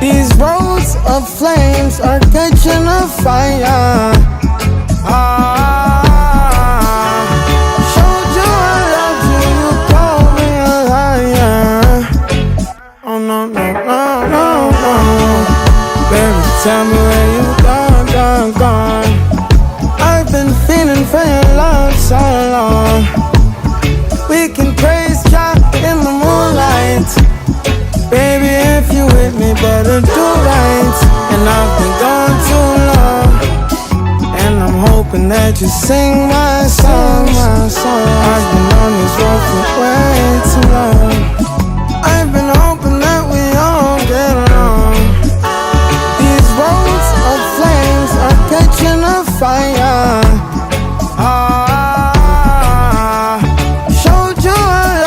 These roads of flames are catching a fire. Showed you I loved you, you called me a liar. Oh no, no, no, no, no. Baby, tell me where you gone. I've been feeling for your love so long. We can praise God in the moonlight. Baby, if you with me, better do right. And I've been gone too long, and I'm hoping that you sing my song.